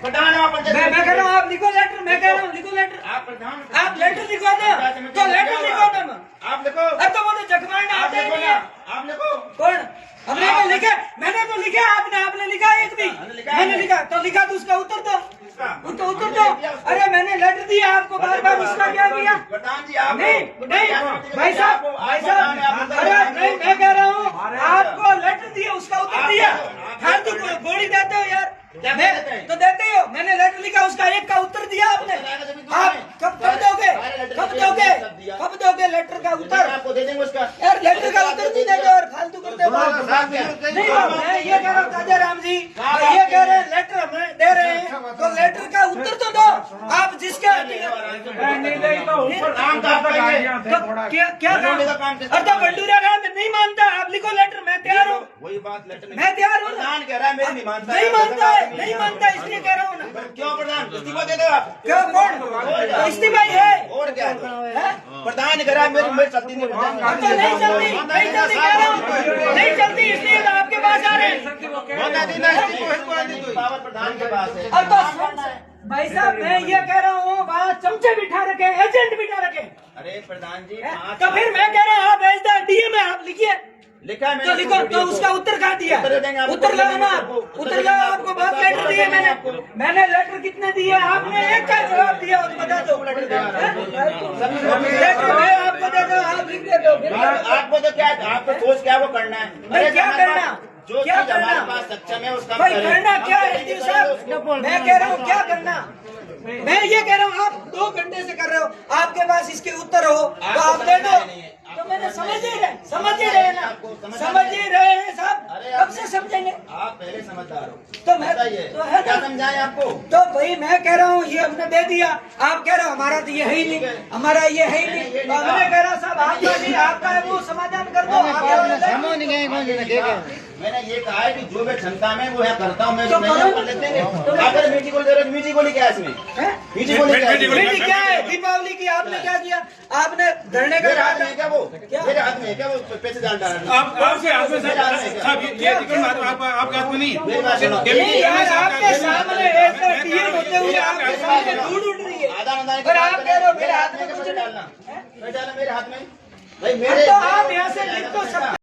प्रधान मैं कह रहा हूँ आप लिखो लेटर, मैं कह रहा हूँ लिखो लेटर। आप प्रधान, आप लेटर लिखवा दो, तो लेटर लिखवा दो। आप लिखो। अब तो वो तो जखमांडा आप आते ही लिखो नहीं ना, है। आप लिखो। कौन? हमने तो लिखा, मैंने तो लिखा, आपने लिखा एक भी? मैंने लिखा तो लिखा, तो उसका उत्तर दो, उसका उत्तर दो। अरे मैंने लेटर दिया आपको, बार बार उसका क्या किया? प्रधान जी आप नहीं भाई साहब, अरे नहीं, मैं कह रहा हूँ आपको लेटर दिया, उसका उत्तर दिया। फालतू गोली देते हो यार, मैं तो देते ही हो। मैंने लेटर लिखा, उसका एक का उत्तर दिया आपने। आप कब दोगे, कब दोगे, कब दोगे लेटर का उत्तर? आपको दे देंगे उसका यार लेटर का उत्तर नहीं देते और फालतू करते हो। नहीं मैं ये कह रहा हूँ ताजा राम जी, ये कह रहे हैं लेटर हमें दे रहे हैं, तो लेटर का उत्तर तो दो। आप जिसके क्या अर्धा बंडूरा राम नहीं मानता, आप लिखो लेटर, मैं तैयार हूँ। वही बात लेटर मैं तैयार हूँ। प्रधान कह रहा है मेरी नहीं मानता, नहीं मानता है, नहीं मानता, इसलिए कह रहा हूँ ना। क्यों प्रधान इस्तीफा दे दो आप। क्यों? कौन इस्तीफा ही है? और क्या है? प्रधान कह रहा है मेरी चलती नहीं। अब तो नहीं चलती, नहीं चलती कह रहा हूँ, नहीं चलती, इसलिए तो आपके पास आ रहे हैं। पावर प्रधान के पास है। अब तो भाई साहब मैं ये कह रहा हूँ, वहाँ चमचे बिठा रखे, एजेंट बिठा रखे। अरे प्रधान जी तो फिर मैं कह रहा हूँ आप एजदा डीएम है, आप लिखिए, लिखा है तो लिखो। तो उसका उत्तर कहाँ दिया? उत्तर लो ना, उत्तर लो। आपको बहुत लेटर दिए मैंने लेटर कितने दिए? आपने एक का जवाब दिया, तो बता दो। लेटर मैं आपको दे दो, आप लिख दे दो। आपको तो क्या, आपको सोच क्या वो करना है? अरे क्या करना, जो क्या चीज हमारे करना? पास सक्षम है उसका भाई करना क्या है जी साहब? मैं कह रहा हूँ क्या करना, मैं ये कह रहा हूँ आप 2 घंटे से कर रहे हो, आपके पास इसके उत्तर हो तो आप दे दो। तो मैंने समझ ही रहे ना, समझ ही रहे हैं साहब, कब से समझेंगे? आप पहले समझदार हो। तो मैं बताइए तो है क्या ना, समझाएं आपको? तो भाई मैं कह रहा हूँ ये हमने दे दिया, आप कह रहे हो हमारा तो ये है ही नहीं, हमारा ये है ही नहीं। तो हमने कह रहा साहब आपका नहीं, आपका है वो समाधान कर दो। मैंने ये कहा है कि जो मैं क्षमता में वो है करता हूँ मैं, तो जो नहीं कर लेते हैं। अगर मीठी गोली दे रहे मीठी गोली क्या है इसमें? मीठी गोली क्या है? मीठी क्या है? दीपावली की आपने क्या किया? आपने धरने का मेरे हाथ में है क्या वो? मेरे हाथ में है क्या वो पैसे डाल डालना? आपके हाथ में साहब ये टिकट आपके हाथ में नहीं है। मेरी बात सुनो। नहीं यार, आपके सामने ऐसा टीएम होते हुए आपके सामने धूल उड़ रही है और आप कह रहे हो मेरे हाथ में कुछ डालना, मेरे हाथ में भाई नहीं। मेरे तो आप यहाँ से लिख तो सकते